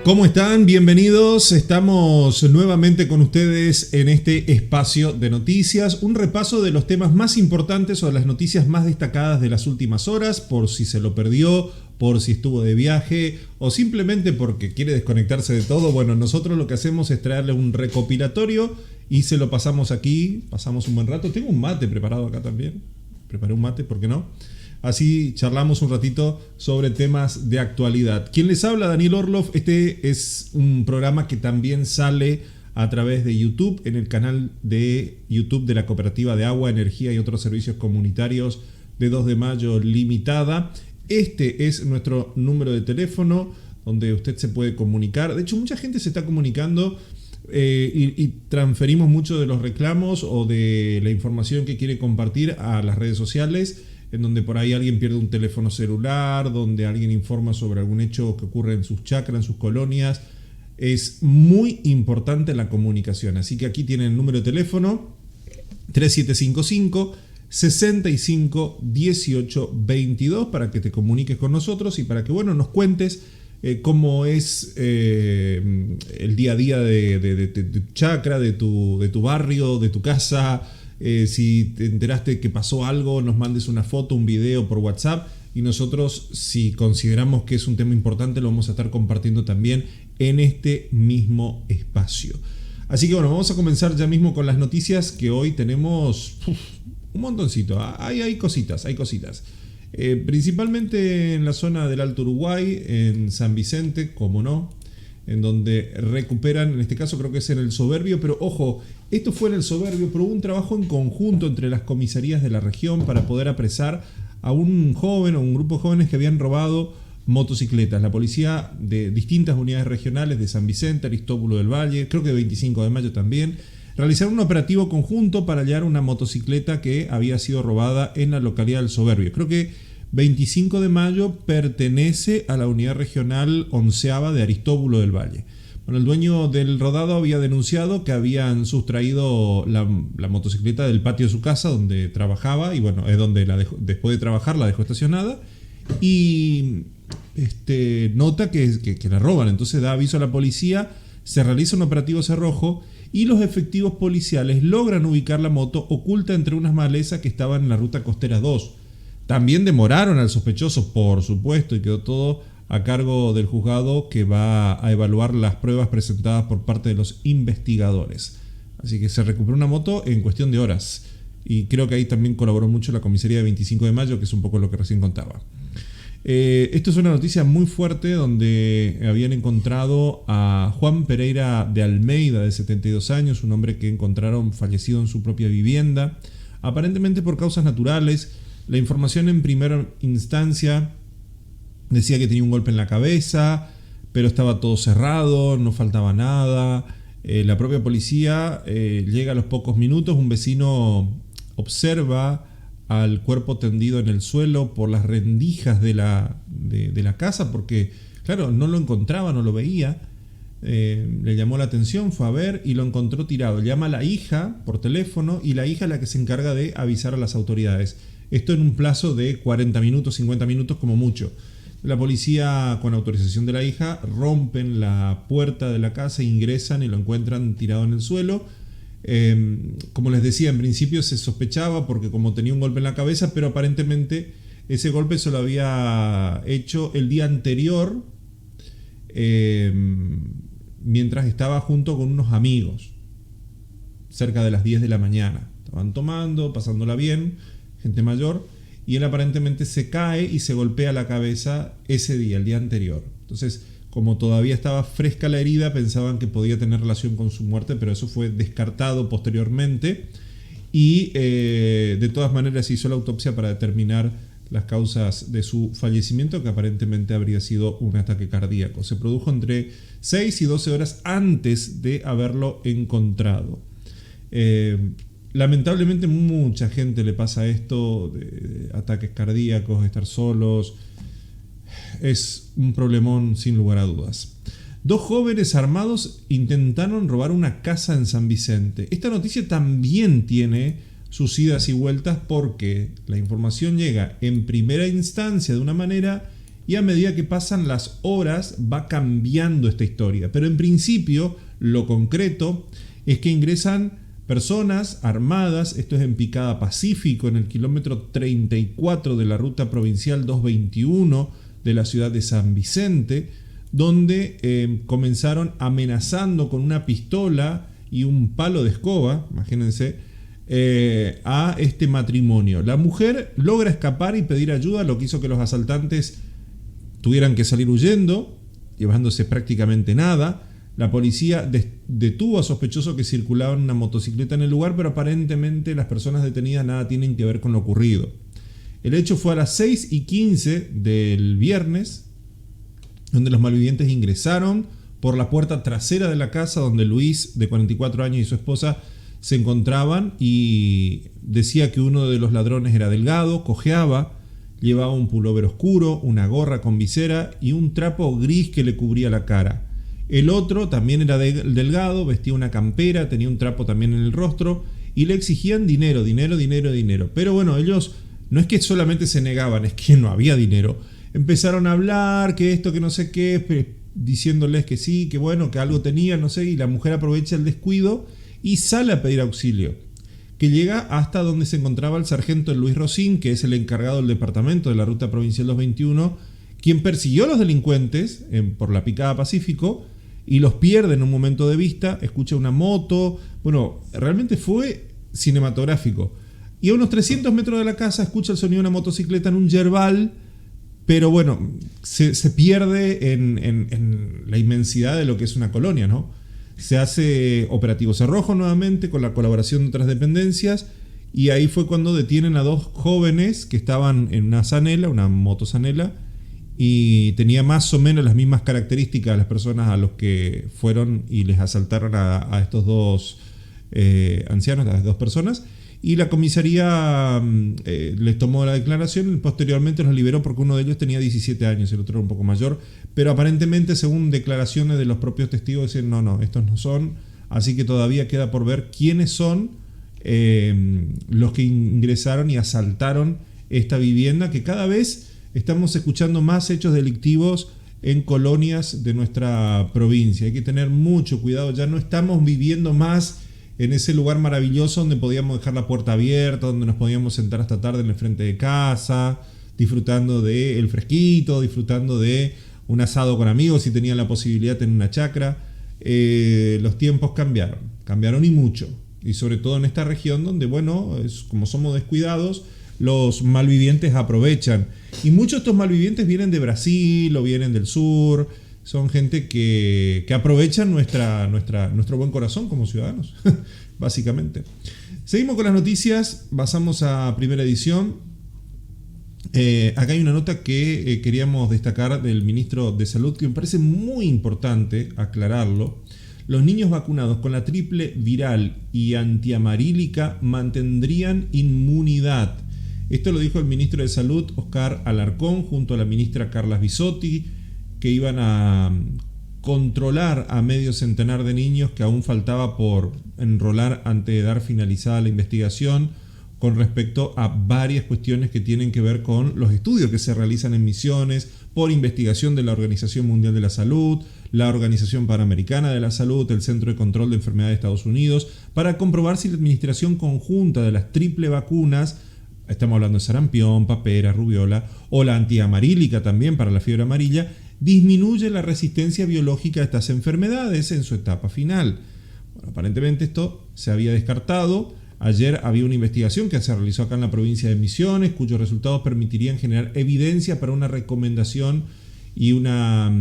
¿Cómo están? Bienvenidos. Estamos nuevamente con ustedes en este espacio de noticias. Un repaso de los temas más importantes o de las noticias más destacadas de las últimas horas, por si se lo perdió, por si estuvo de viaje o simplemente porque quiere desconectarse de todo. Bueno, nosotros lo que hacemos es traerle un recopilatorio y se lo pasamos aquí. Pasamos un buen rato. Tengo un mate preparado acá también. Preparé un mate, ¿por qué no? Así charlamos un ratito sobre temas de actualidad. ¿Quién les habla? Daniel Orloff. Este es un programa que también sale a través de YouTube, en el canal de YouTube de la Cooperativa de Agua, Energía y otros servicios comunitarios de 2 de mayo Limitada. Este es nuestro número de teléfono donde usted se puede comunicar. De hecho, mucha gente se está comunicando y transferimos mucho de los reclamos o de la información que quiere compartir a las redes sociales, en donde por ahí alguien pierde un teléfono celular, donde alguien informa sobre algún hecho que ocurre en sus chacras, en sus colonias. Es muy importante la comunicación, así que aquí tienen el número de teléfono 3755 65 18 22 para que te comuniques con nosotros y para que nos cuentes cómo es el día a día de tu chacra, de tu barrio, de tu casa. Si te enteraste que pasó algo, nos mandes una foto, un video por WhatsApp y nosotros, si consideramos que es un tema importante, lo vamos a estar compartiendo también en este mismo espacio. Así que vamos a comenzar ya mismo con las noticias, que hoy tenemos un montoncito. Hay cositas. Principalmente en la zona del Alto Uruguay, en San Vicente, como no, en donde recuperan, en este caso creo que es en el Soberbio, pero ojo, esto fue en el Soberbio, pero hubo un trabajo en conjunto entre las comisarías de la región para poder apresar a un joven o un grupo de jóvenes que habían robado motocicletas. La policía de distintas unidades regionales de San Vicente, Aristóbulo del Valle, creo que de 25 de mayo también, realizaron un operativo conjunto para hallar una motocicleta que había sido robada en la localidad del Soberbio. Creo que 25 de mayo pertenece a la unidad regional 11ª de Aristóbulo del Valle. Bueno, el dueño del rodado había denunciado que habían sustraído la motocicleta del patio de su casa donde trabajaba, y bueno, es donde después de trabajar la dejó estacionada, y nota que la roban. Entonces da aviso a la policía, se realiza un operativo cerrojo y los efectivos policiales logran ubicar la moto oculta entre unas malezas que estaban en la ruta costera 2. También demoraron al sospechoso, por supuesto, y quedó todo a cargo del juzgado, que va a evaluar las pruebas presentadas por parte de los investigadores. Así que se recuperó una moto en cuestión de horas. Y creo que ahí también colaboró mucho la comisaría de 25 de mayo, que es un poco lo que recién contaba. Esto es una noticia muy fuerte, donde habían encontrado a Juan Pereira de Almeida, de 72 años, un hombre que encontraron fallecido en su propia vivienda, aparentemente por causas naturales. La información en primera instancia decía que tenía un golpe en la cabeza, pero estaba todo cerrado, no faltaba nada. La propia policía llega a los pocos minutos. Un vecino observa al cuerpo tendido en el suelo por las rendijas de la casa, porque claro, no lo encontraba, no lo veía. Le llamó la atención, fue a ver y lo encontró tirado. Llama a la hija por teléfono y la hija es la que se encarga de avisar a las autoridades. Esto en un plazo de 40 minutos, 50 minutos como mucho. La policía, con autorización de la hija, rompen la puerta de la casa, ingresan y lo encuentran tirado en el suelo. Como les decía, en principio se sospechaba porque como tenía un golpe en la cabeza, pero aparentemente ese golpe se lo había hecho el día anterior, mientras estaba junto con unos amigos, cerca de las 10 de la mañana. Estaban tomando, pasándola bien, gente mayor, y él aparentemente se cae y se golpea la cabeza ese día, el día anterior. Entonces, como todavía estaba fresca la herida, pensaban que podía tener relación con su muerte, pero eso fue descartado posteriormente, y de todas maneras se hizo la autopsia para determinar las causas de su fallecimiento, que aparentemente habría sido un ataque cardíaco. Se produjo entre 6 y 12 horas antes de haberlo encontrado. Lamentablemente mucha gente le pasa esto, de ataques cardíacos, de estar solos. Es un problemón sin lugar a dudas. 2 jóvenes armados intentaron robar una casa en San Vicente. Esta noticia también tiene sus idas y vueltas, porque la información llega en primera instancia de una manera y a medida que pasan las horas va cambiando esta historia. Pero en principio, lo concreto es que ingresan personas armadas, esto es en Picada Pacífico, en el kilómetro 34 de la ruta provincial 221 de la ciudad de San Vicente, donde comenzaron amenazando con una pistola y un palo de escoba, imagínense, a este matrimonio. La mujer logra escapar y pedir ayuda, lo que hizo que los asaltantes tuvieran que salir huyendo, llevándose prácticamente nada. La policía detuvo a sospechosos que circulaban en una motocicleta en el lugar, pero aparentemente las personas detenidas nada tienen que ver con lo ocurrido. El hecho fue a las 6:15 del viernes, donde los malvivientes ingresaron por la puerta trasera de la casa donde Luis, de 44 años, y su esposa se encontraban, y decía que uno de los ladrones era delgado, cojeaba, llevaba un pullover oscuro, una gorra con visera y un trapo gris que le cubría la cara. El otro también era delgado, vestía una campera, tenía un trapo también en el rostro y le exigían dinero. Pero bueno, ellos no es que solamente se negaban, es que no había dinero. Empezaron a hablar, que esto, que no sé qué, diciéndoles que sí, que bueno, que algo tenía, no sé, y la mujer aprovecha el descuido y sale a pedir auxilio, que llega hasta donde se encontraba el sargento Luis Rosín, que es el encargado del departamento de la ruta provincial 221, quien persiguió a los delincuentes por la Picada Pacífico y los pierde en un momento de vista, escucha una moto, bueno, realmente fue cinematográfico. Y a unos 300 metros de la casa escucha el sonido de una motocicleta en un yerbal, pero bueno, se pierde en la inmensidad de lo que es una colonia, ¿no? Se hace operativo Cerrojo nuevamente con la colaboración de otras dependencias, y ahí fue cuando detienen a dos jóvenes que estaban en una zanela, una motosanela, y tenía más o menos las mismas características de las personas a los que fueron y les asaltaron a estos dos ancianos, a las dos personas. Y la comisaría les tomó la declaración y posteriormente los liberó porque uno de ellos tenía 17 años, el otro era un poco mayor. Pero aparentemente, según declaraciones de los propios testigos, dicen no, estos no son. Así que todavía queda por ver quiénes son los que ingresaron y asaltaron esta vivienda, que cada vez estamos escuchando más hechos delictivos en colonias de nuestra provincia. Hay que tener mucho cuidado, ya no estamos viviendo más en ese lugar maravilloso donde podíamos dejar la puerta abierta, donde nos podíamos sentar hasta tarde en el frente de casa, disfrutando del fresquito, disfrutando de un asado con amigos si tenían la posibilidad de tener una chacra. Los tiempos cambiaron y mucho. Y sobre todo en esta región donde, bueno, como somos descuidados, los malvivientes aprovechan. Y muchos de estos malvivientes vienen de Brasil o vienen del sur. Son gente que aprovechan nuestro buen corazón como ciudadanos, básicamente. Seguimos con las noticias, pasamos a primera edición. Acá hay una nota que queríamos destacar del ministro de Salud, que me parece muy importante aclararlo. Los niños vacunados con la triple viral y antiamarílica mantendrían inmunidad. Esto lo dijo el ministro de Salud, Oscar Alarcón, junto a la ministra Carla Bisotti, que iban a controlar a medio centenar de niños que aún faltaba por enrolar antes de dar finalizada la investigación con respecto a varias cuestiones que tienen que ver con los estudios que se realizan en Misiones por investigación de la Organización Mundial de la Salud, la Organización Panamericana de la Salud, el Centro de Control de Enfermedades de Estados Unidos, para comprobar si la administración conjunta de las triple vacunas, estamos hablando de sarampión, papera, rubiola, o la antiamarílica también para la fiebre amarilla, disminuye la resistencia biológica a estas enfermedades en su etapa final. Bueno, aparentemente esto se había descartado. Ayer había una investigación que se realizó acá en la provincia de Misiones, cuyos resultados permitirían generar evidencia para una recomendación y una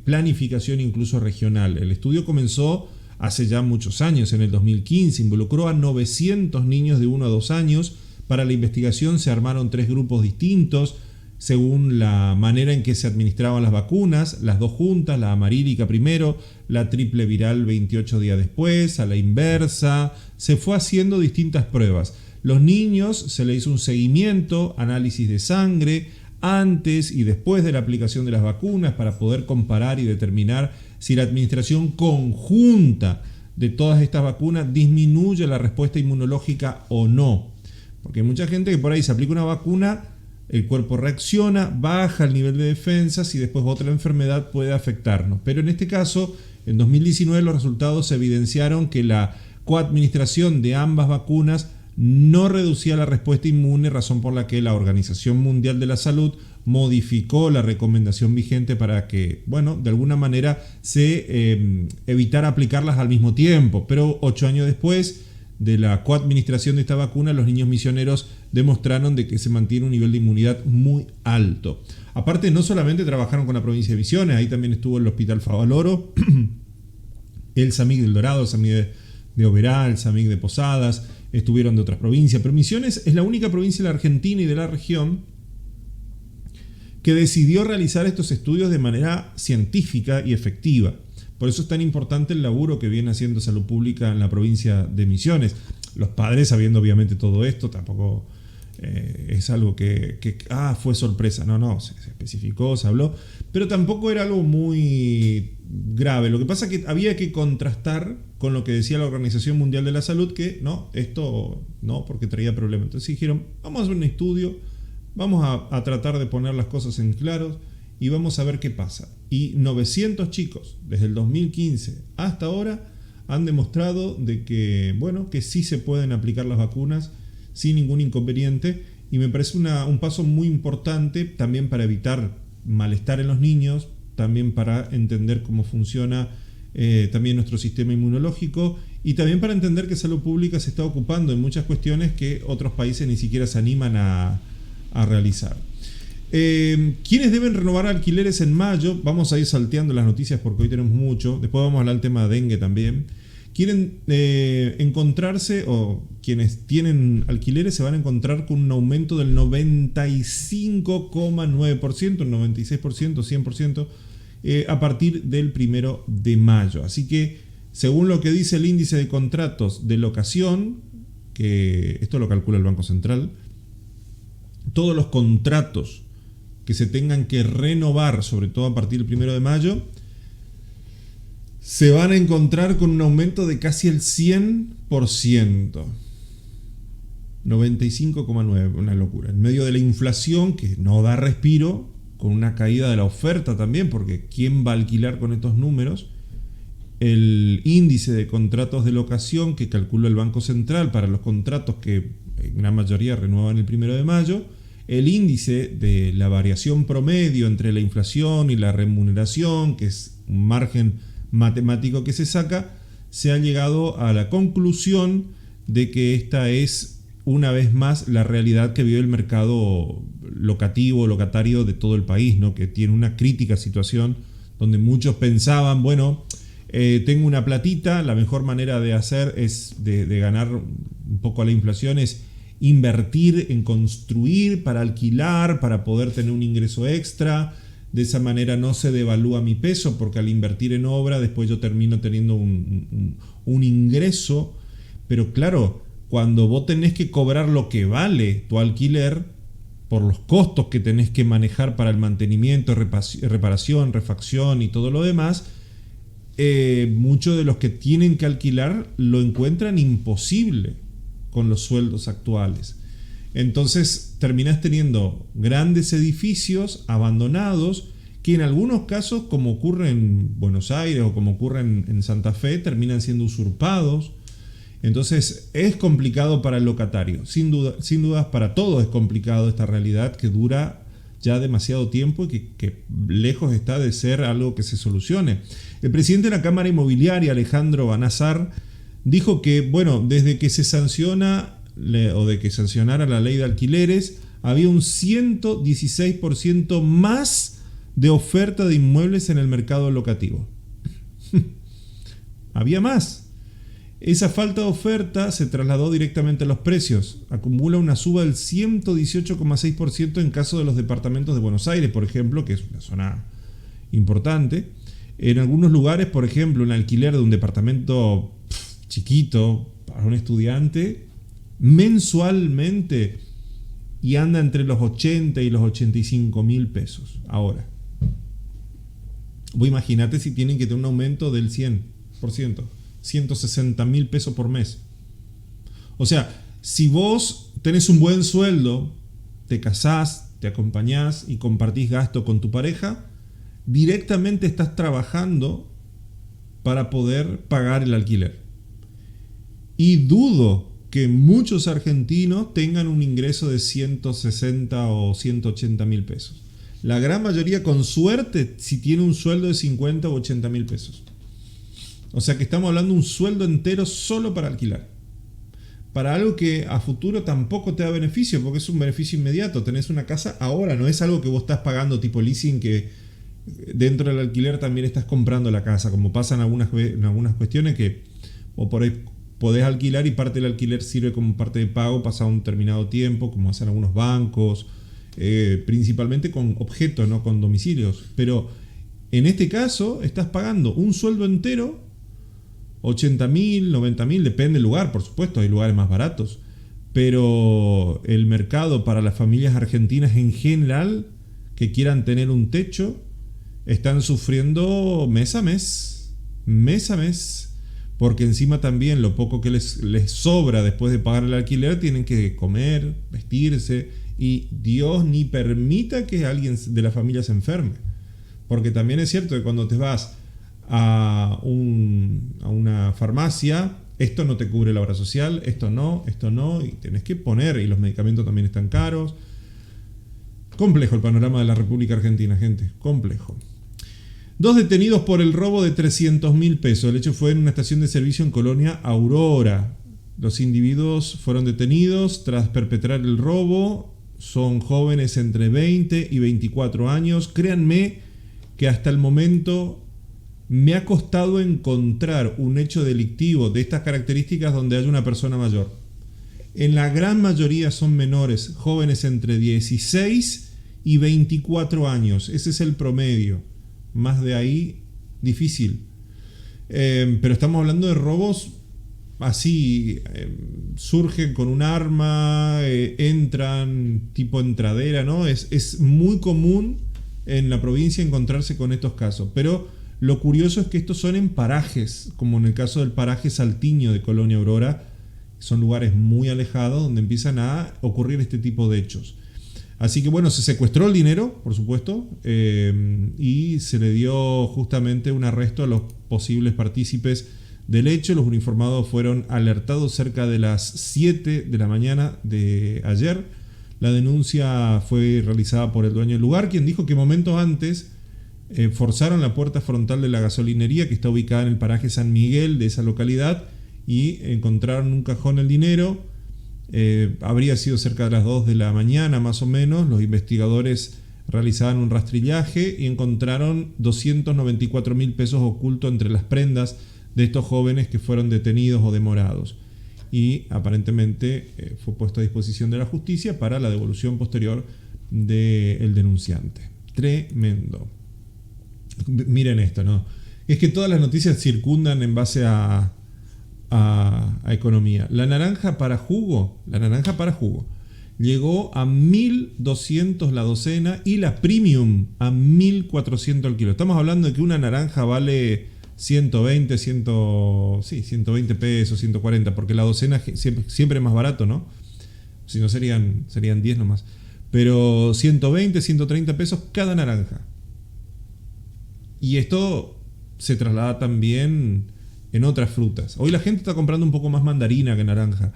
planificación incluso regional. El estudio comenzó hace ya muchos años, en el 2015, involucró a 900 niños de 1 a 2 años. Para la investigación se armaron 3 grupos distintos, según la manera en que se administraban las vacunas, las dos juntas, la amarílica primero, la triple viral 28 días después, a la inversa. Se fue haciendo distintas pruebas. Los niños se les hizo un seguimiento, análisis de sangre, antes y después de la aplicación de las vacunas para poder comparar y determinar si la administración conjunta de todas estas vacunas disminuye la respuesta inmunológica o no. Porque hay mucha gente que por ahí se aplica una vacuna el cuerpo reacciona, baja el nivel de defensas y después otra enfermedad puede afectarnos. Pero en este caso, en 2019 los resultados evidenciaron que la coadministración de ambas vacunas no reducía la respuesta inmune, razón por la que la Organización Mundial de la Salud modificó la recomendación vigente para que, bueno, de alguna manera se evitara aplicarlas al mismo tiempo. Pero 8 años después de la coadministración de esta vacuna, los niños misioneros demostraron de que se mantiene un nivel de inmunidad muy alto. Aparte, no solamente trabajaron con la provincia de Misiones, ahí también estuvo el Hospital Favaloro, el SAMIC del Dorado, el SAMIC de Oberá, el SAMIC de Posadas, estuvieron de otras provincias, pero Misiones es la única provincia de la Argentina y de la región que decidió realizar estos estudios de manera científica y efectiva. Por eso es tan importante el laburo que viene haciendo Salud Pública en la provincia de Misiones. Los padres, sabiendo obviamente todo esto, tampoco es algo que fue sorpresa. No, se especificó, se habló, pero tampoco era algo muy grave. Lo que pasa es que había que contrastar con lo que decía la Organización Mundial de la Salud, que no, esto no, porque traía problemas. Entonces dijeron, vamos a hacer un estudio, vamos a tratar de poner las cosas en claro y vamos a ver qué pasa. Y 900 chicos, desde el 2015 hasta ahora, han demostrado de que, bueno, que sí se pueden aplicar las vacunas sin ningún inconveniente, y me parece un paso muy importante también para evitar malestar en los niños, también para entender cómo funciona también nuestro sistema inmunológico, y también para entender que Salud Pública se está ocupando en muchas cuestiones que otros países ni siquiera se animan a realizar. ¿Quiénes deben renovar alquileres en mayo? Vamos a ir salteando las noticias porque hoy tenemos mucho. Después vamos a hablar del tema de dengue también. Quieren encontrarse, o quienes tienen alquileres se van a encontrar con un aumento del 95,9%, un 96%, 100% a partir del 1 de mayo. Así que, según lo que dice el índice de contratos de locación, que esto lo calcula el Banco Central, todos los contratos que se tengan que renovar, sobre todo a partir del 1 de mayo, se van a encontrar con un aumento de casi el 100%. 95,9%, una locura. En medio de la inflación, que no da respiro, con una caída de la oferta también, porque ¿quién va a alquilar con estos números? El índice de contratos de locación que calculó el Banco Central para los contratos que en gran mayoría renuevan el 1 de mayo, el índice de la variación promedio entre la inflación y la remuneración, que es un margen matemático que se saca, se ha llegado a la conclusión de que esta es una vez más la realidad que vive el mercado locatario de todo el país, ¿no? Que tiene una crítica situación donde muchos pensaban, bueno, tengo una platita, la mejor manera de hacer es de ganar un poco a la inflación es invertir en construir para alquilar, para poder tener un ingreso extra. De esa manera no se devalúa mi peso, porque al invertir en obra después yo termino teniendo un ingreso. Pero claro, cuando vos tenés que cobrar lo que vale tu alquiler por los costos que tenés que manejar para el mantenimiento, reparación, refacción y todo lo demás, muchos de los que tienen que alquilar lo encuentran imposible con los sueldos actuales. Entonces terminás teniendo grandes edificios abandonados que en algunos casos, como ocurre en Buenos Aires o como ocurre en Santa Fe, terminan siendo usurpados. Entonces es complicado para el locatario, sin dudas para todos es complicado esta realidad que dura ya demasiado tiempo y que lejos está de ser algo que se solucione. El presidente de la Cámara Inmobiliaria, Alejandro Banazar, dijo que, bueno, desde que se sancionara la ley de alquileres, había un 116% más de oferta de inmuebles en el mercado locativo. Había más. Esa falta de oferta se trasladó directamente a los precios. Acumula una suba del 118,6% en caso de los departamentos de Buenos Aires, por ejemplo, que es una zona importante. En algunos lugares, por ejemplo, un alquiler de un departamento chiquito para un estudiante mensualmente y anda entre los 80 y los 85 mil pesos. Ahora, vos imaginate si tienen que tener un aumento del 100%, 160 mil pesos por mes. O sea, si vos tenés un buen sueldo, te casás, te acompañás y compartís gasto con tu pareja, directamente estás trabajando para poder pagar el alquiler. Y dudo que muchos argentinos tengan un ingreso de 160 o 180 mil pesos. La gran mayoría, con suerte, si tiene un sueldo de 50 o 80 mil pesos. O sea que estamos hablando de un sueldo entero solo para alquilar. Para algo que a futuro tampoco te da beneficio, porque es un beneficio inmediato. Tenés una casa ahora, no es algo que vos estás pagando tipo leasing, que dentro del alquiler también estás comprando la casa, como pasa en algunas cuestiones que o por ahí podés alquilar y parte del alquiler sirve como parte de pago pasado un determinado tiempo, como hacen algunos bancos, principalmente con objetos, no con domicilios. Pero en este caso estás pagando un sueldo entero, 80 mil, 90 mil, depende del lugar, por supuesto, hay lugares más baratos. Pero el mercado para las familias argentinas en general que quieran tener un techo están sufriendo mes a mes, porque encima también lo poco que les sobra después de pagar el alquiler tienen que comer, vestirse, y Dios ni permita que alguien de la familia se enferme, porque también es cierto que cuando te vas a una farmacia, esto no te cubre la obra social, esto no, y tenés que poner, y los medicamentos también están caros. Complejo el panorama de la República Argentina, gente, complejo. 2 detenidos por el robo de 300 mil pesos. El hecho fue en una estación de servicio en Colonia Aurora. Los individuos fueron detenidos tras perpetrar el robo. Son jóvenes entre 20 y 24 años. Créanme que hasta el momento me ha costado encontrar un hecho delictivo de estas características donde haya una persona mayor. En la gran mayoría son menores, jóvenes entre 16 y 24 años. Ese es el promedio. Más de ahí, difícil. Pero estamos hablando de robos así. Surgen con un arma, entran tipo entradera, ¿no? Es muy común en la provincia encontrarse con estos casos. Pero lo curioso es que estos son en parajes, como en el caso del paraje Saltiño de Colonia Aurora. Son lugares muy alejados donde empiezan a ocurrir este tipo de hechos. Así que bueno, se secuestró el dinero, por supuesto, y se le dio justamente un arresto a los posibles partícipes del hecho. Los uniformados fueron alertados cerca de las 7 de la mañana de ayer. La denuncia fue realizada por el dueño del lugar, quien dijo que momentos antes forzaron la puerta frontal de la gasolinería que está ubicada en el paraje San Miguel de esa localidad y encontraron un cajón el dinero. Habría sido cerca de las 2 de la mañana más o menos. Los investigadores realizaban un rastrillaje y encontraron 294 mil pesos ocultos entre las prendas de estos jóvenes que fueron detenidos o demorados, y aparentemente fue puesto a disposición de la justicia para la devolución posterior del denunciante. Tremendo. Miren esto, ¿no? Es que todas las noticias circundan en base a economía. La naranja para jugo llegó a 1.200 la docena y la premium a 1.400 el kilo. Estamos hablando de que una naranja vale 120 pesos, 140, porque la docena siempre es más barato, ¿no? Si no serían 10 nomás. Pero 120, 130 pesos cada naranja. Y esto se traslada también en otras frutas. Hoy la gente está comprando un poco más mandarina que naranja,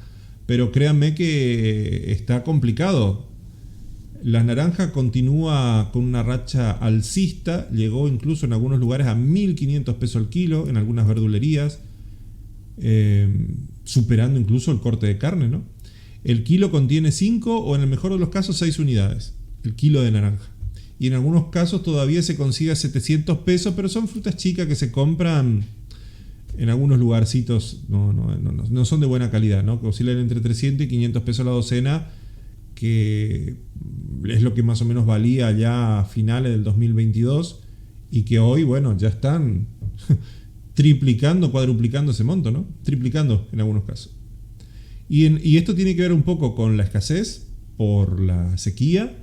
pero créanme que está complicado. La naranja continúa con una racha alcista, llegó incluso en algunos lugares a 1.500 pesos el kilo, en algunas verdulerías, superando incluso el corte de carne, ¿no? El kilo contiene 5 o en el mejor de los casos 6 unidades, el kilo de naranja. Y en algunos casos todavía se consigue a 700 pesos, pero son frutas chicas que se compran en algunos lugarcitos, no son de buena calidad, ¿no? Que oscilan entre 300 y 500 pesos la docena, que es lo que más o menos valía ya a finales del 2022, y que hoy, bueno, ya están triplicando, cuadruplicando ese monto, ¿no? Triplicando en algunos casos. Y esto tiene que ver un poco con la escasez, por la sequía,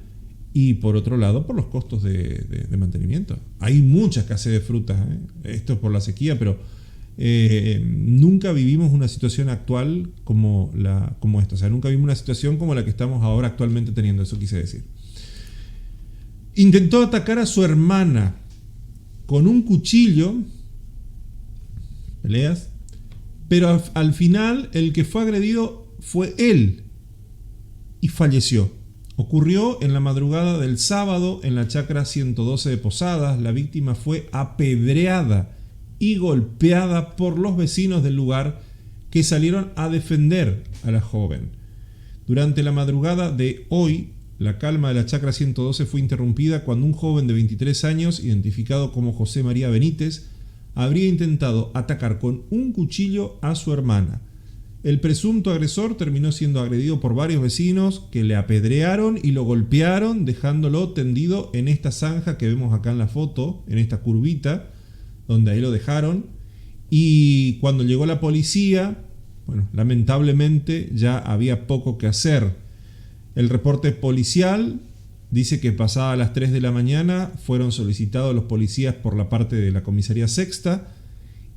y por otro lado por los costos de mantenimiento. Hay mucha escasez de frutas, ¿eh? Esto es por la sequía, pero nunca vivimos una situación actual como esta. O sea, nunca vivimos una situación como la que estamos ahora actualmente teniendo, eso quise decir. Intentó atacar a su hermana con un cuchillo, peleas, pero al final el que fue agredido fue él y falleció. Ocurrió en la madrugada del sábado en la chacra 112 de Posadas. La víctima fue apedreada y golpeada por los vecinos del lugar que salieron a defender a la joven. Durante la madrugada de hoy, la calma de la chacra 112 fue interrumpida cuando un joven de 23 años, identificado como José María Benítez, habría intentado atacar con un cuchillo a su hermana. El presunto agresor terminó siendo agredido por varios vecinos que le apedrearon y lo golpearon, dejándolo tendido en esta zanja que vemos acá en la foto, en esta curvita, donde ahí lo dejaron. Y cuando llegó la policía, bueno, lamentablemente ya había poco que hacer. El reporte policial dice que pasadas las 3 de la mañana fueron solicitados los policías por la parte de la comisaría sexta,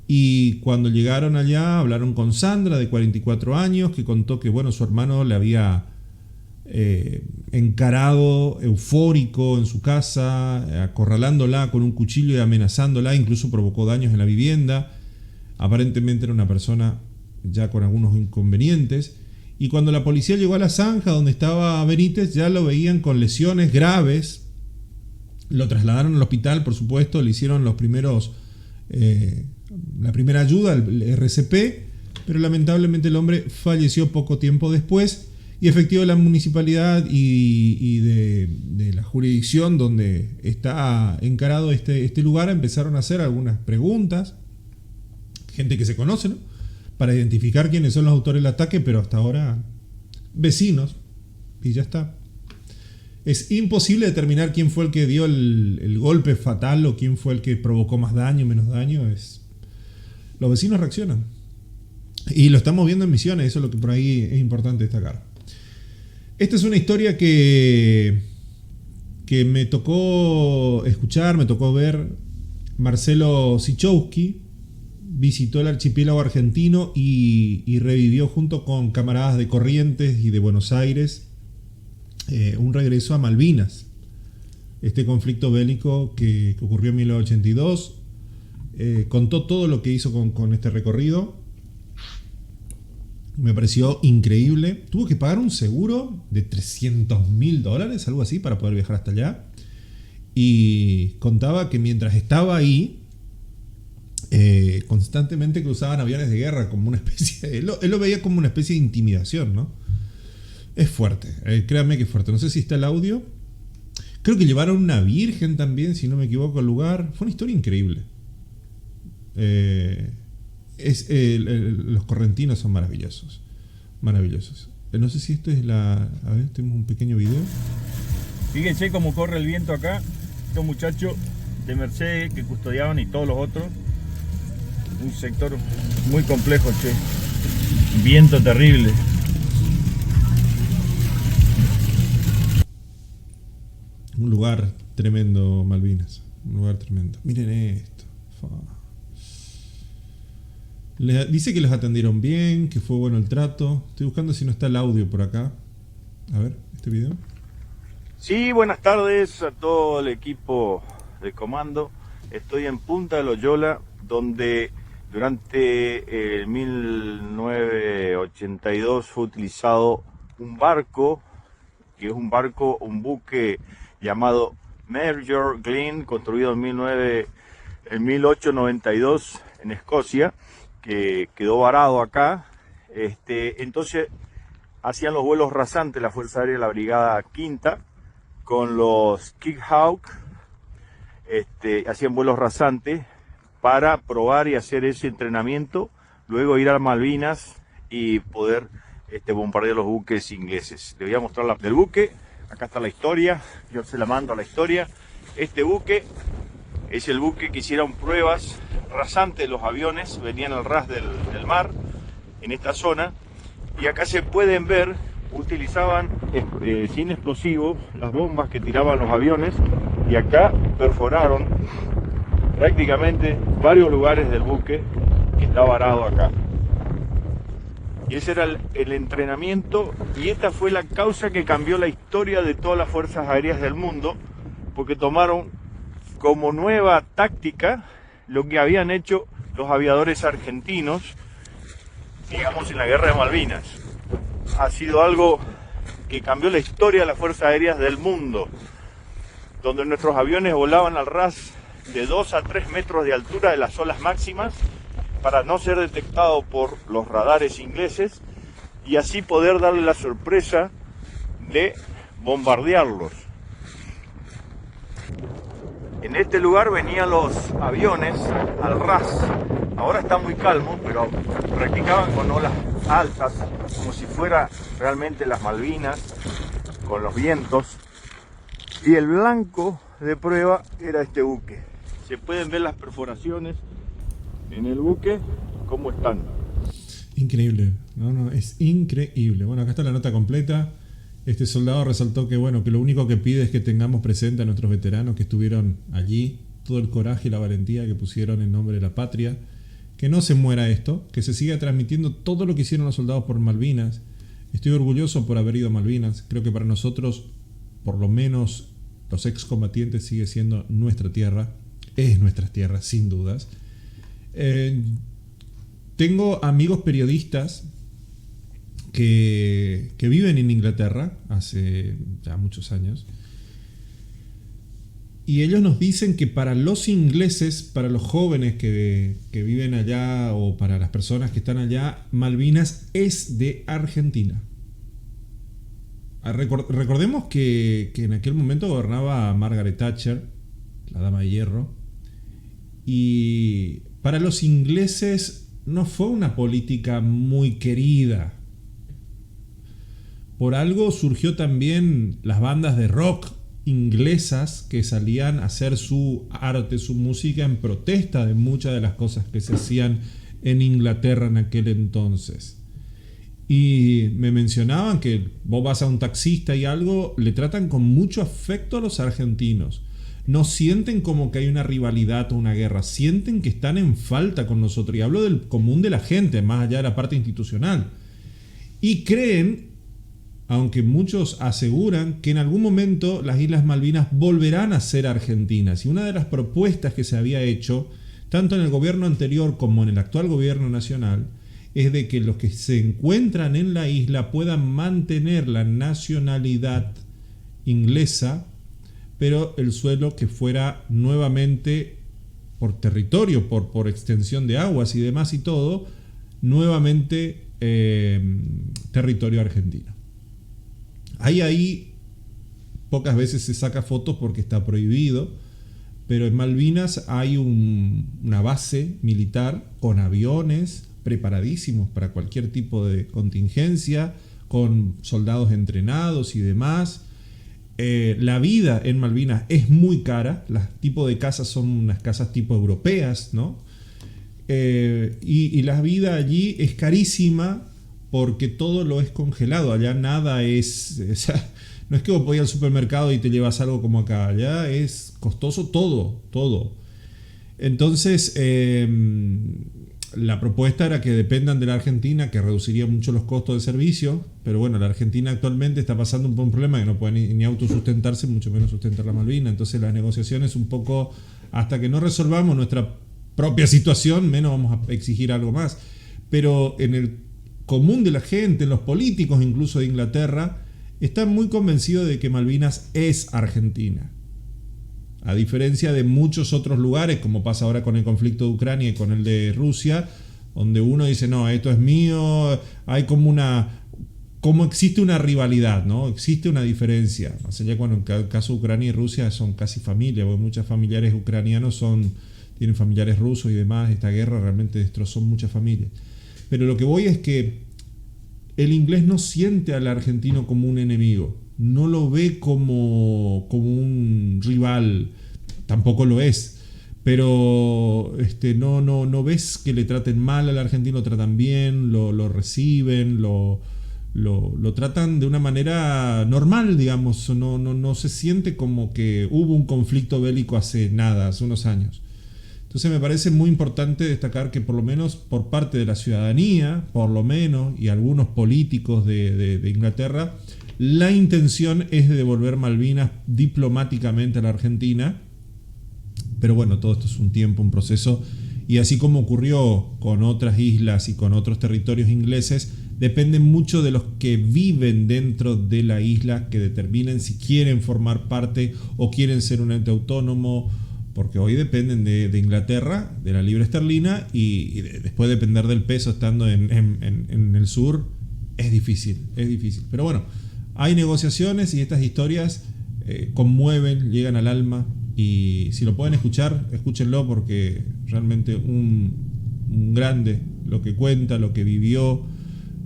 y cuando llegaron allá hablaron con Sandra, de 44 años, que contó que bueno, su hermano le había encarado eufórico en su casa, acorralándola con un cuchillo y amenazándola, incluso provocó daños en la vivienda. Aparentemente era una persona ya con algunos inconvenientes. Y cuando la policía llegó a la zanja donde estaba Benítez, ya lo veían con lesiones graves. Lo trasladaron al hospital, por supuesto, le hicieron los primeros, la primera ayuda, el RCP, pero lamentablemente el hombre falleció poco tiempo después. Y efectivo, la municipalidad y de la jurisdicción donde está encarado este lugar empezaron a hacer algunas preguntas, gente que se conoce, ¿no?, para identificar quiénes son los autores del ataque, pero hasta ahora vecinos, y ya está. Es imposible determinar quién fue el que dio el golpe fatal o quién fue el que provocó más daño, menos daño. Los vecinos reaccionan. Y lo estamos viendo en Misiones, eso es lo que por ahí es importante destacar. Esta es una historia que me tocó escuchar, me tocó ver. Marcelo Sichowski visitó el archipiélago argentino y revivió junto con camaradas de Corrientes y de Buenos Aires un regreso a Malvinas. Este conflicto bélico que ocurrió en 1982. Contó todo lo que hizo con este recorrido. Me pareció increíble. Tuvo que pagar un seguro de $300.000, algo así, para poder viajar hasta allá. Y contaba que mientras estaba ahí, constantemente cruzaban aviones de guerra como una especie de, él lo veía como una especie de intimidación, ¿no? Es fuerte, créanme que es fuerte. No sé si está el audio. Creo que llevaron una virgen también, si no me equivoco, al lugar. Fue una historia increíble. Los correntinos son maravillosos. Maravillosos. No sé si esto es la... A ver, tenemos un pequeño video. Fíjense cómo corre el viento acá. Estos muchachos de Mercedes que custodiaban y todos los otros. Un sector muy complejo, che. Viento terrible. Un lugar tremendo, Malvinas. Un lugar tremendo. Miren esto. Dice que los atendieron bien, que fue bueno el trato. Estoy buscando si no está el audio por acá. A ver, este video. Sí, buenas tardes a todo el equipo de comando. Estoy en Punta de Loyola, donde durante 1982 fue utilizado un barco, que es un buque llamado Major Glenn, construido en 1892 en Escocia, que quedó varado acá. Entonces hacían los vuelos rasantes la Fuerza Aérea de la Brigada Quinta con los Kick-Hawk. Hacían vuelos rasantes para probar y hacer ese entrenamiento, luego ir a Malvinas y poder bombardear los buques ingleses. Les voy a mostrar la del buque. Acá está la historia, yo se la mando a la historia. Este buque es el buque que hicieron pruebas rasantes. Los aviones venían al ras del mar en esta zona, y acá se pueden ver, utilizaban sin explosivos las bombas que tiraban los aviones, y acá perforaron prácticamente varios lugares del buque que está varado acá. Y ese era el entrenamiento, y esta fue la causa que cambió la historia de todas las fuerzas aéreas del mundo, porque tomaron como nueva táctica lo que habían hecho los aviadores argentinos, digamos, en la guerra de Malvinas. Ha sido algo que cambió la historia de las fuerzas aéreas del mundo, donde nuestros aviones volaban al ras de 2 a 3 metros de altura de las olas máximas para no ser detectados por los radares ingleses y así poder darle la sorpresa de bombardearlos. En este lugar venían los aviones al ras. Ahora está muy calmo, pero practicaban con olas altas, como si fuera realmente las Malvinas, con los vientos. Y el blanco de prueba era este buque. Se pueden ver las perforaciones en el buque, cómo están. Increíble, es increíble. Bueno, acá está la nota completa. Este soldado resaltó que que lo único que pide es que tengamos presente a nuestros veteranos que estuvieron allí, todo el coraje y la valentía que pusieron en nombre de la patria, que no se muera esto, que se siga transmitiendo todo lo que hicieron los soldados por Malvinas. Estoy orgulloso por haber ido a Malvinas. Creo que para nosotros, por lo menos los excombatientes, sigue siendo nuestra tierra. Es nuestra tierra, sin dudas. Tengo amigos periodistas que viven en Inglaterra hace ya muchos años. Y ellos nos dicen que para los ingleses, para los jóvenes que viven allá o para las personas que están allá, Malvinas es de Argentina. Recordemos que en aquel momento gobernaba Margaret Thatcher, la dama de hierro, y para los ingleses no fue una política muy querida. Por algo surgió también las bandas de rock inglesas que salían a hacer su arte, su música en protesta de muchas de las cosas que se hacían en Inglaterra en aquel entonces. Y me mencionaban que vos vas a un taxista y algo, le tratan con mucho afecto a los argentinos. No sienten como que hay una rivalidad o una guerra, sienten que están en falta con nosotros. Y hablo del común de la gente, más allá de la parte institucional. Y creen, aunque muchos aseguran, que en algún momento las Islas Malvinas volverán a ser argentinas. Y una de las propuestas que se había hecho, tanto en el gobierno anterior como en el actual gobierno nacional, es de que los que se encuentran en la isla puedan mantener la nacionalidad inglesa, pero el suelo que fuera nuevamente por territorio, por extensión de aguas y demás y todo, nuevamente territorio argentino. Ahí pocas veces se saca fotos porque está prohibido, pero en Malvinas hay una base militar con aviones preparadísimos para cualquier tipo de contingencia, con soldados entrenados y demás. La vida en Malvinas es muy cara, los tipos de casas son unas casas tipo europeas, ¿no? Y la vida allí es carísima porque todo lo es congelado. Allá nada es... O sea, no es que vos podías al supermercado y te llevas algo como acá. Allá es costoso todo. Entonces, la propuesta era que dependan de la Argentina, que reduciría mucho los costos de servicio. Pero bueno, la Argentina actualmente está pasando un problema que no puede ni autosustentarse, mucho menos sustentar la Malvina. Entonces las negociaciones un poco... Hasta que no resolvamos nuestra propia situación, menos vamos a exigir algo más. Pero en el común de la gente, en los políticos incluso de Inglaterra, están muy convencidos de que Malvinas es Argentina. A diferencia de muchos otros lugares, como pasa ahora con el conflicto de Ucrania y con el de Rusia, donde uno dice, no, esto es mío, hay como existe una rivalidad, ¿no? Existe una diferencia. Más allá cuando en el caso de Ucrania y Rusia son casi familia, porque muchos familiares ucranianos tienen familiares rusos y demás. Esta guerra realmente destrozó muchas familias. Pero lo que voy es que el inglés no siente al argentino como un enemigo, no lo ve como un rival, tampoco lo es, pero no ves que le traten mal al argentino, lo tratan bien, lo reciben, lo tratan de una manera normal, digamos, no se siente como que hubo un conflicto bélico hace unos años. Entonces me parece muy importante destacar que por lo menos por parte de la ciudadanía, por lo menos, y algunos políticos de Inglaterra, La intención es de devolver Malvinas diplomáticamente a la Argentina, pero bueno, todo esto es un tiempo, un proceso, y así como ocurrió con otras islas y con otros territorios ingleses, depende mucho de los que viven dentro de la isla que determinen si quieren formar parte o quieren ser un ente autónomo, porque hoy dependen de Inglaterra, de la libra esterlina, y después depender del peso estando en el sur es difícil, es difícil. Pero bueno, hay negociaciones y estas historias conmueven, llegan al alma, y si lo pueden escuchar, escúchenlo, porque realmente un grande, lo que cuenta, lo que vivió,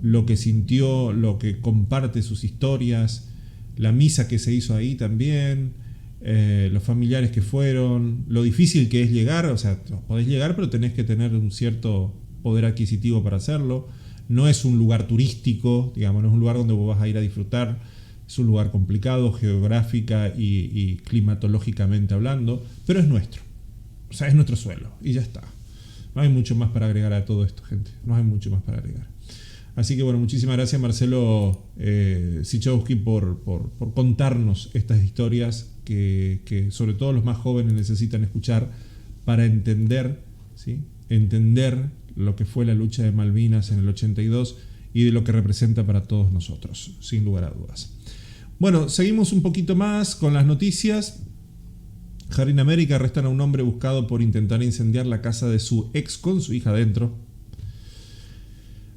lo que sintió, lo que comparte sus historias, la misa que se hizo ahí también, los familiares que fueron, lo difícil que es llegar. O sea, podés llegar, pero tenés que tener un cierto poder adquisitivo para hacerlo. No es un lugar turístico, digamos, no es un lugar donde vos vas a ir a disfrutar. Es un lugar complicado geográfica y climatológicamente hablando, pero es nuestro. O sea, es nuestro suelo y ya está. No hay mucho más para agregar a todo esto, gente. No hay mucho más para agregar. Así que bueno, muchísimas gracias, Marcelo Sichowski, por contarnos estas historias que sobre todo los más jóvenes necesitan escuchar para entender, ¿sí? Entender lo que fue la lucha de Malvinas en el 82 y de lo que representa para todos nosotros, sin lugar a dudas. Bueno, seguimos un poquito más con las noticias. Jardín América: arrestan a un hombre buscado por intentar incendiar la casa de su ex con su hija dentro.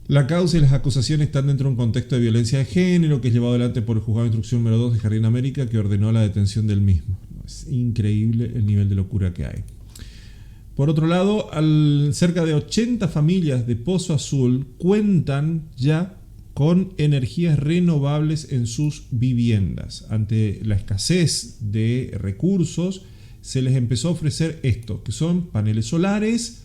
La causa y las acusaciones están dentro de un contexto de violencia de género que es llevado adelante por el juzgado de instrucción número 2 de Jardín América, que ordenó la detención del mismo. Es increíble el nivel de locura que hay. Por otro lado, cerca de 80 familias de Pozo Azul cuentan ya con energías renovables en sus viviendas. Ante la escasez de recursos, se les empezó a ofrecer esto, que son paneles solares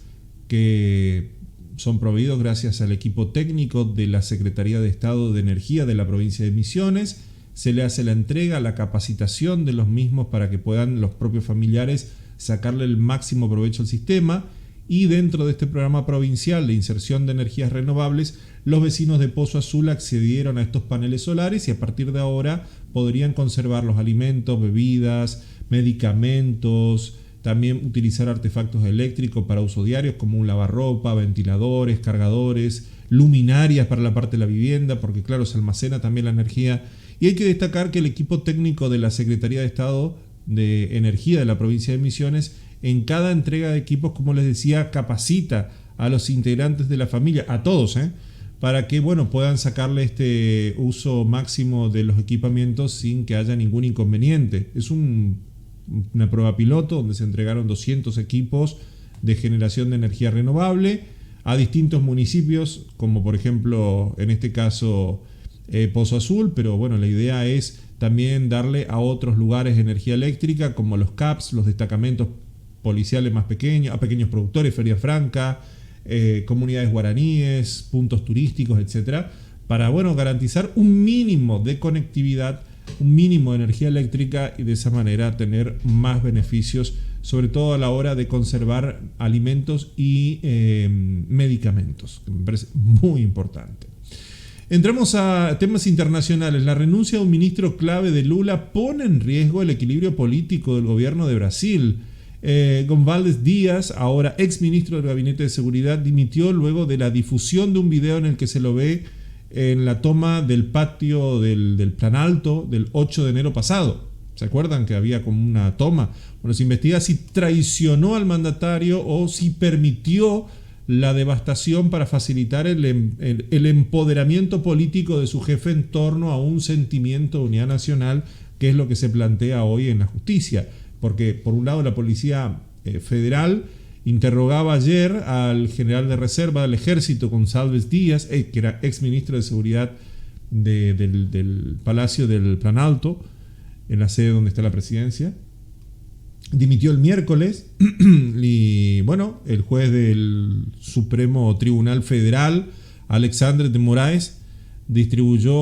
que son proveídos gracias al equipo técnico de la Secretaría de Estado de Energía de la provincia de Misiones. Se le hace la entrega, la capacitación de los mismos para que puedan los propios familiares sacarle el máximo provecho al sistema. Y dentro de este programa provincial de inserción de energías renovables, los vecinos de Pozo Azul accedieron a estos paneles solares y a partir de ahora podrían conservar los alimentos, bebidas, medicamentos, también utilizar artefactos eléctricos para uso diario como un lavarropa, ventiladores, cargadores, luminarias para la parte de la vivienda, porque claro, se almacena también la energía. Y hay que destacar que el equipo técnico de la Secretaría de Estado de Energía de la provincia de Misiones, en cada entrega de equipos, como les decía, capacita a los integrantes de la familia, a todos, para que bueno, puedan sacarle este uso máximo de los equipamientos sin que haya ningún inconveniente. Es una prueba piloto donde se entregaron 200 equipos de generación de energía renovable a distintos municipios, como por ejemplo en este caso Pozo Azul, pero bueno, la idea es también darle a otros lugares energía eléctrica como los CAPS, los destacamentos policiales más pequeños, a pequeños productores, Feria Franca, comunidades guaraníes, puntos turísticos, etcétera, para bueno, garantizar un mínimo de conectividad, un mínimo de energía eléctrica y de esa manera tener más beneficios, sobre todo a la hora de conservar alimentos y medicamentos, que me parece muy importante. Entramos a temas internacionales. La renuncia de un ministro clave de Lula pone en riesgo el equilibrio político del gobierno de Brasil. Gonçalves Díaz, ahora ex ministro del Gabinete de Seguridad, dimitió luego de la difusión de un video en el que se lo ve en la toma del patio del Planalto del 8 de enero pasado. ¿Se acuerdan que había como una toma? Bueno, se investiga si traicionó al mandatario o si permitió la devastación para facilitar el empoderamiento político de su jefe en torno a un sentimiento de unidad nacional, que es lo que se plantea hoy en la justicia. Porque por un lado la Policía Federal interrogaba ayer al general de reserva del ejército, Gonçalves Díaz, que era ex ministro de Seguridad del Palacio del Planalto, en la sede donde está la presidencia. Dimitió el miércoles y bueno, el juez del Supremo Tribunal Federal, Alexandre de Moraes, distribuyó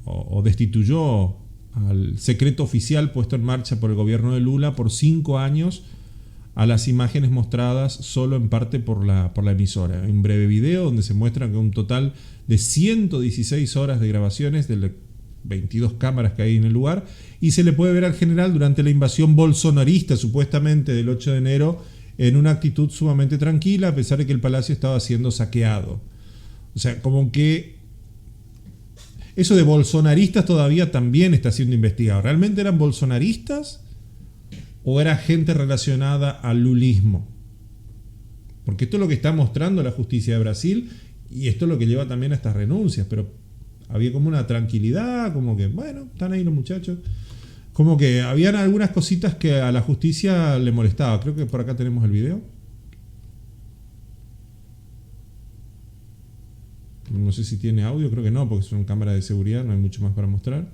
o destituyó al secreto oficial puesto en marcha por el gobierno de Lula por 5 años a las imágenes mostradas solo en parte por la emisora. Un breve video donde se muestra que un total de 116 horas de grabaciones de las 22 cámaras que hay en el lugar, y se le puede ver al general durante la invasión bolsonarista supuestamente del 8 de enero en una actitud sumamente tranquila, a pesar de que el palacio estaba siendo saqueado. O sea, como que eso de bolsonaristas todavía también está siendo investigado. ¿Realmente eran bolsonaristas o era gente relacionada al lulismo? Porque esto es lo que está mostrando la justicia de Brasil, y esto es lo que lleva también a estas renuncias. Pero había como una tranquilidad, como que, bueno, están ahí los muchachos. Como que habían algunas cositas que a la justicia le molestaba. Creo que por acá tenemos el video. No sé si tiene audio, creo que no, porque es una cámara de seguridad, no hay mucho más para mostrar.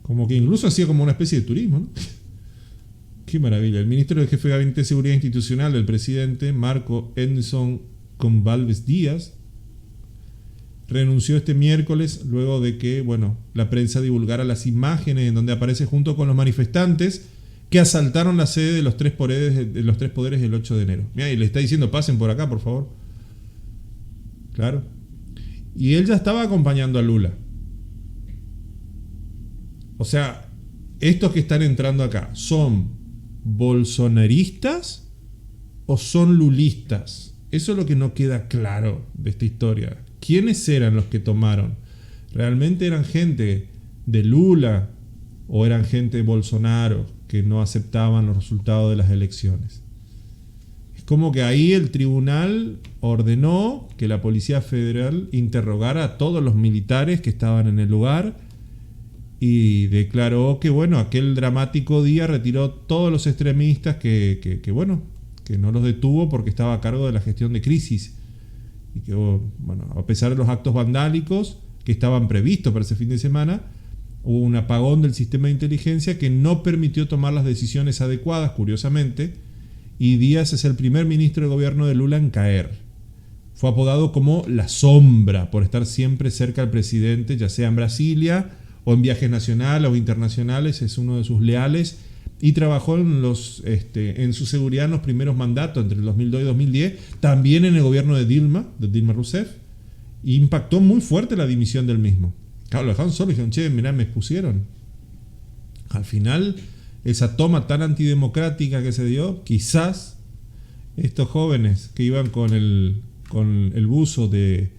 Como que incluso hacía como una especie de turismo, ¿no? Qué maravilla. El ministro del jefe de Gabinete de Seguridad Institucional del presidente, Marco Edson Gonçalves Díaz, renunció este miércoles luego de que, bueno, la prensa divulgara las imágenes en donde aparece junto con los manifestantes que asaltaron la sede de los tres poderes el 8 de enero. Mira, y le está diciendo, pasen por acá, por favor. Claro. Y él ya estaba acompañando a Lula. O sea, estos que están entrando acá, ¿son bolsonaristas o son lulistas? Eso es lo que no queda claro de esta historia. ¿Quiénes eran los que tomaron? ¿Realmente eran gente de Lula o eran gente de Bolsonaro que no aceptaban los resultados de las elecciones? Es como que ahí el tribunal ordenó que la Policía Federal interrogara a todos los militares que estaban en el lugar y declaró que, bueno, aquel dramático día retiró todos los extremistas que no los detuvo porque estaba a cargo de la gestión de crisis. Y que, bueno, a pesar de los actos vandálicos que estaban previstos para ese fin de semana, hubo un apagón del sistema de inteligencia que no permitió tomar las decisiones adecuadas, curiosamente, y Díaz es el primer ministro de gobierno de Lula en caer. Fue apodado como la sombra por estar siempre cerca al presidente, ya sea en Brasilia o en viajes nacionales o internacionales, es uno de sus leales, y trabajó en su seguridad en los primeros mandatos, entre el 2002 y 2010, también en el gobierno de Dilma Rousseff, y impactó muy fuerte la dimisión del mismo. Claro, lo dejaron solo y dijeron, che, mirá, me expusieron. Al final, esa toma tan antidemocrática que se dio, quizás estos jóvenes que iban con el buzo de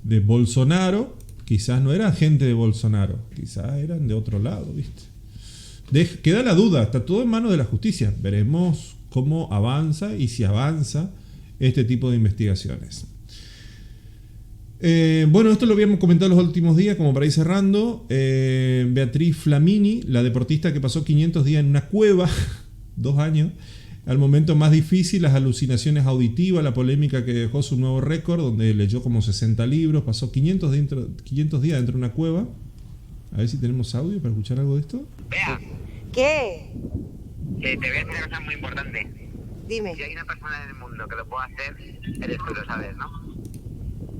Bolsonaro, quizás no eran gente de Bolsonaro, quizás eran de otro lado, ¿viste? Queda la duda, está todo en manos de la justicia. Veremos cómo avanza y si avanza este tipo de investigaciones. Bueno, esto lo habíamos comentado los últimos días, como para ir cerrando. Beatriz Flamini, la deportista que pasó 500 días en una cueva, 2 años, al momento más difícil, las alucinaciones auditivas, la polémica que dejó su nuevo récord, donde leyó como 60 libros, pasó 500 días dentro de una cueva. A ver si tenemos audio para escuchar algo de esto. Vea. ¿Qué? Te voy a decir una cosa muy importante. Dime. Si hay una persona en el mundo que lo pueda hacer, eres tú, lo sabes, ¿no?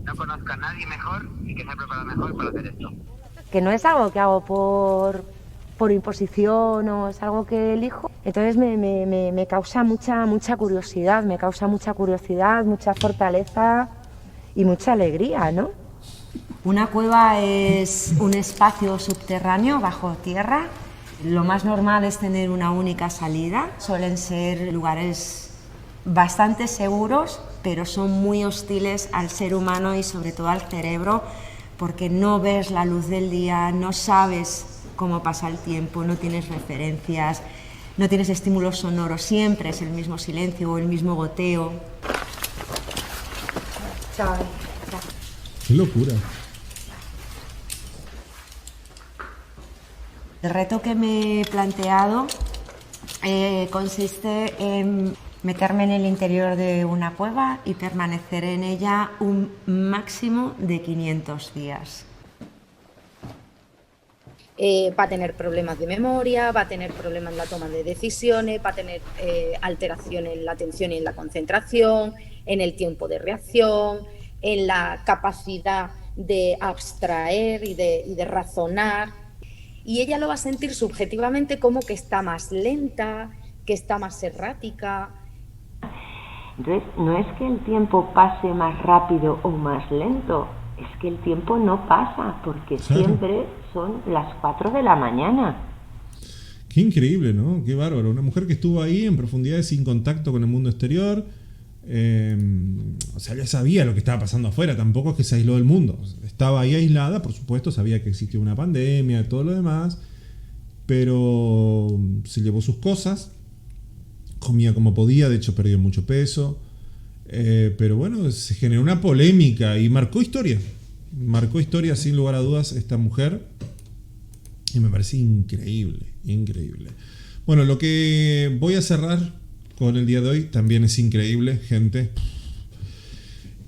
No conozco a nadie mejor y que se ha preparado mejor para hacer esto. Que no es algo que hago por imposición o es algo que elijo. Entonces me causa mucha curiosidad, mucha fortaleza y mucha alegría, ¿no? Una cueva es un espacio subterráneo bajo tierra. Lo más normal es tener una única salida. Suelen ser lugares bastante seguros, pero son muy hostiles al ser humano y sobre todo al cerebro, porque no ves la luz del día, no sabes cómo pasa el tiempo, no tienes referencias, no tienes estímulos sonoros, siempre es el mismo silencio o el mismo goteo. Chao. ¡Qué locura! El reto que me he planteado consiste en meterme en el interior de una cueva y permanecer en ella un máximo de 500 días. Va a tener problemas de memoria, va a tener problemas en la toma de decisiones, va a tener alteraciones en la atención y en la concentración, en el tiempo de reacción, en la capacidad de abstraer y de razonar. Y ella lo va a sentir subjetivamente como que está más lenta, que está más errática. Entonces, no es que el tiempo pase más rápido o más lento, es que el tiempo no pasa, porque siempre son las 4 de la mañana. Qué increíble, ¿no? Qué bárbaro. Una mujer que estuvo ahí en profundidades sin contacto con el mundo exterior. O sea, ya sabía lo que estaba pasando afuera, tampoco es que se aisló del mundo. Estaba ahí aislada, por supuesto, sabía que existía una pandemia, todo lo demás, pero se llevó sus cosas, comía como podía, de hecho perdió mucho peso, pero bueno, se generó una polémica y marcó historia sin lugar a dudas esta mujer, y me parece increíble. Bueno, lo que voy a cerrar con el día de hoy también es increíble, gente.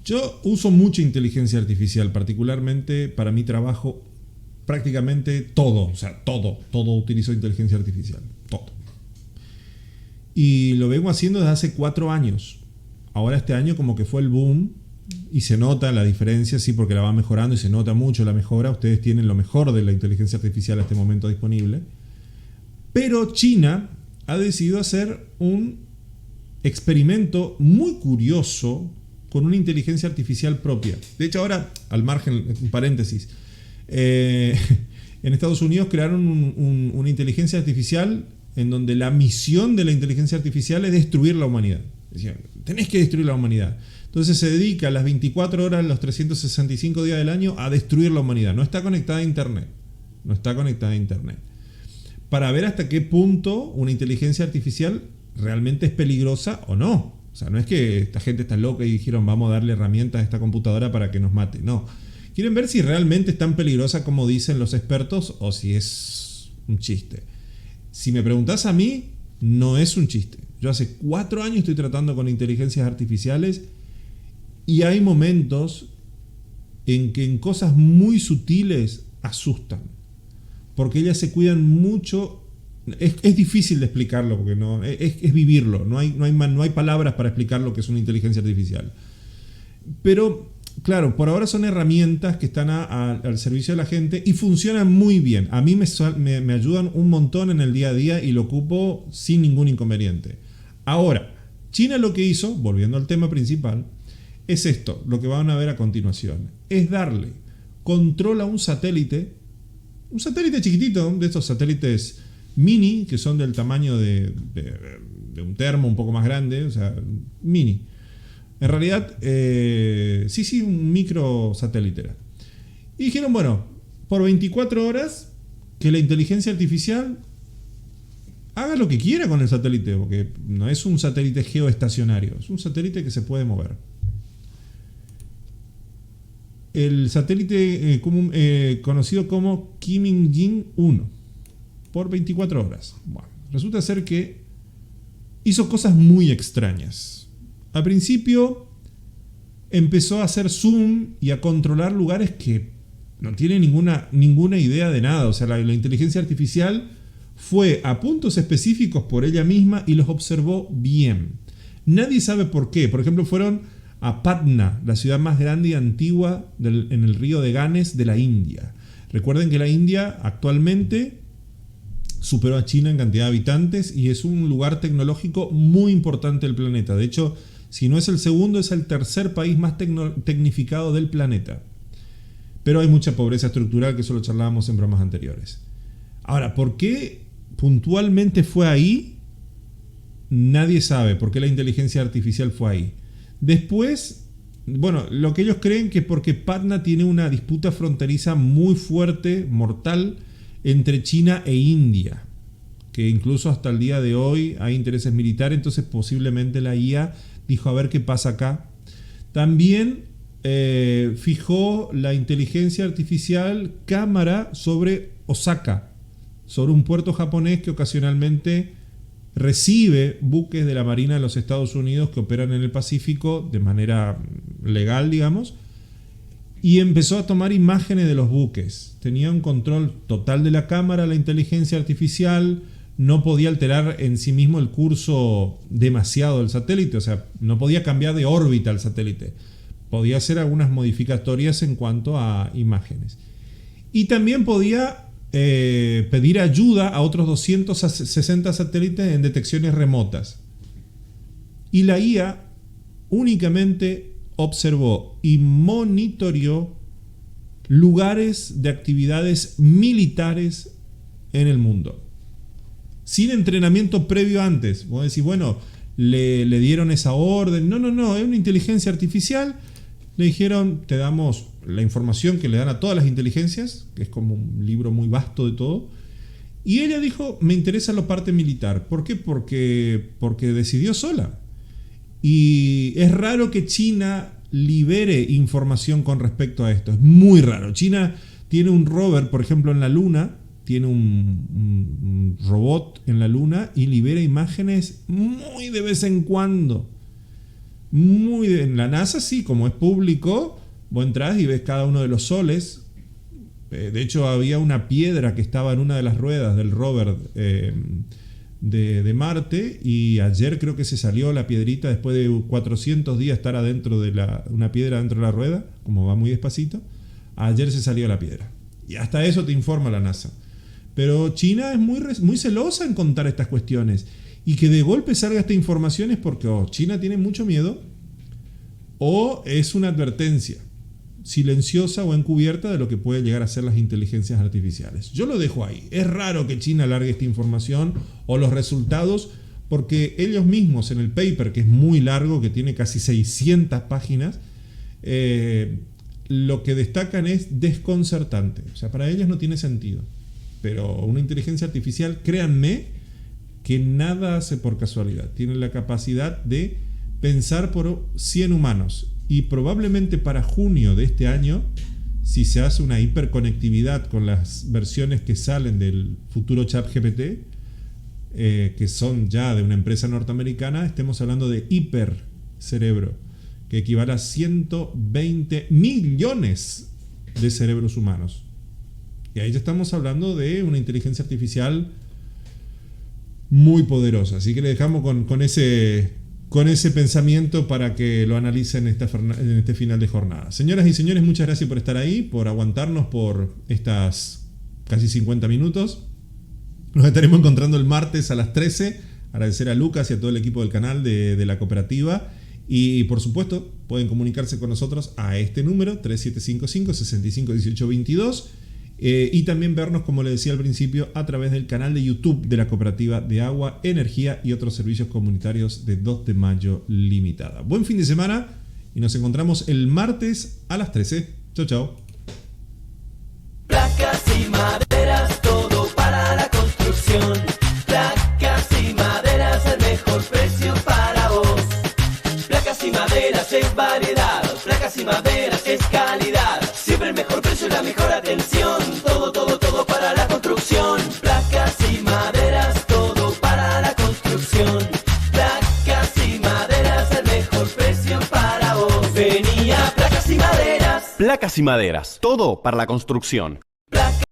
Yo uso mucha inteligencia artificial, particularmente para mi trabajo, prácticamente todo, o sea, todo utilizo inteligencia artificial, todo. Y lo vengo haciendo desde hace 4 años. Ahora este año como que fue el boom y se nota la diferencia, sí, porque la va mejorando y se nota mucho la mejora. Ustedes tienen lo mejor de la inteligencia artificial a este momento disponible. Pero China ha decidido hacer un experimento muy curioso con una inteligencia artificial propia. De hecho, ahora, al margen, un paréntesis, en Estados Unidos crearon una inteligencia artificial en donde la misión de la inteligencia artificial es destruir la humanidad. Decían, tenés que destruir la humanidad. Entonces se dedica las 24 horas, los 365 días del año a destruir la humanidad. No está conectada a Internet. Para ver hasta qué punto una inteligencia artificial realmente es peligrosa o no. O sea, no es que esta gente está loca y dijeron vamos a darle herramientas a esta computadora para que nos mate. No. Quieren ver si realmente es tan peligrosa como dicen los expertos o si es un chiste. Si me preguntás a mí, no es un chiste. Yo hace 4 años estoy tratando con inteligencias artificiales y hay momentos en que en cosas muy sutiles asustan. Porque ellas se cuidan mucho. Es difícil de explicarlo porque no es vivirlo. No hay palabras para explicar lo que es una inteligencia artificial. Pero, claro, por ahora son herramientas que están al servicio de la gente y funcionan muy bien. A mí me ayudan un montón en el día a día y lo ocupo sin ningún inconveniente. Ahora, China lo que hizo, volviendo al tema principal, es esto, lo que van a ver a continuación. Es darle control a un satélite chiquitito, de estos satélites mini, que son del tamaño de un termo un poco más grande, o sea, mini. En realidad, sí, un micro satélite era. Y dijeron, bueno, por 24 horas, que la inteligencia artificial haga lo que quiera con el satélite, porque no es un satélite geoestacionario, es un satélite que se puede mover. El satélite conocido como Kiminjin-1 por 24 horas. Bueno, resulta ser que hizo cosas muy extrañas. Al principio empezó a hacer zoom y a controlar lugares que no tiene ninguna idea de nada. O sea, la inteligencia artificial fue a puntos específicos por ella misma y los observó bien. Nadie sabe por qué. Por ejemplo, fueron a Patna, la ciudad más grande y antigua en el río de Ganges de la India. Recuerden que la India actualmente superó a China en cantidad de habitantes y es un lugar tecnológico muy importante del planeta. De hecho, si no es el segundo, es el tercer país más tecnificado del planeta. Pero hay mucha pobreza estructural, que eso lo charlábamos en programas anteriores. Ahora, ¿por qué puntualmente fue ahí? Nadie sabe por qué la inteligencia artificial fue ahí. Después, bueno, lo que ellos creen que porque Patna tiene una disputa fronteriza muy fuerte, mortal, entre China e India, que incluso hasta el día de hoy hay intereses militares, entonces posiblemente la IA dijo a ver qué pasa acá. También fijó la inteligencia artificial cámara sobre Osaka, sobre un puerto japonés que ocasionalmente recibe buques de la Marina de los Estados Unidos que operan en el Pacífico de manera legal, digamos, y empezó a tomar imágenes de los buques. Tenía un control total de la cámara, la inteligencia artificial, no podía alterar en sí mismo el curso demasiado del satélite, o sea, no podía cambiar de órbita el satélite. Podía hacer algunas modificatorias en cuanto a imágenes. Y también podía pedir ayuda a otros 260 satélites en detecciones remotas. Y la IA únicamente observó y monitoreó lugares de actividades militares en el mundo. Sin entrenamiento previo antes. Vos decís, bueno, le dieron esa orden. No, es una inteligencia artificial. Le dijeron, te damos la información que le dan a todas las inteligencias, que es como un libro muy vasto de todo. Y ella dijo, me interesa la parte militar. ¿Por qué? Porque decidió sola. Y es raro que China libere información con respecto a esto. Es muy raro. China tiene un rover, por ejemplo, en la Luna. Tiene un robot en la Luna y libera imágenes muy de vez en cuando. En la NASA sí, como es público, vos entrás y ves cada uno de los soles. De hecho, había una piedra que estaba en una de las ruedas del rover de Marte, y ayer creo que se salió la piedrita después de 400 días estar adentro de una piedra dentro de la rueda, como va muy despacito. Ayer se salió la piedra. Y hasta eso te informa la NASA. Pero China es muy celosa en contar estas cuestiones. Y que de golpe salga esta información es porque China tiene mucho miedo, o es una advertencia silenciosa o encubierta de lo que puede llegar a ser las inteligencias artificiales. Yo lo dejo ahí. Es raro que China largue esta información o los resultados, porque ellos mismos en el paper, que es muy largo, que tiene casi 600 páginas, lo que destacan es desconcertante. O sea, para ellos no tiene sentido. Pero una inteligencia artificial, créanme, que nada hace por casualidad. Tiene la capacidad de pensar por 100 humanos. Y probablemente para junio de este año, si se hace una hiperconectividad con las versiones que salen del futuro ChatGPT, que son ya de una empresa norteamericana, estemos hablando de hipercerebro, que equivale a 120 millones de cerebros humanos. Y ahí ya estamos hablando de una inteligencia artificial muy poderosa. Así que le dejamos con ese pensamiento para que lo analicen en este final de jornada. Señoras y señores, muchas gracias por estar ahí, por aguantarnos por estas casi 50 minutos. Nos estaremos encontrando el martes a las 13. Agradecer a Lucas y a todo el equipo del canal de la cooperativa. Y por supuesto, pueden comunicarse con nosotros a este número, 3755 651822. Y también vernos, como les decía al principio, a través del canal de YouTube de la Cooperativa de Agua, Energía y otros servicios comunitarios de 2 de Mayo Limitada. Buen fin de semana y nos encontramos el martes a las 13. Chau, chau. Placas y maderas, todo para la construcción. Placas y maderas, el mejor precio para vos. Placas y maderas es variedad, placas y maderas es calidad. Siempre el mejor precio y la mejor atención. Todo para la construcción. Placas y maderas, todo para la construcción. Placas y maderas, el mejor precio para vos. Venía Placas y Maderas. Placas y maderas, todo para la construcción. Placas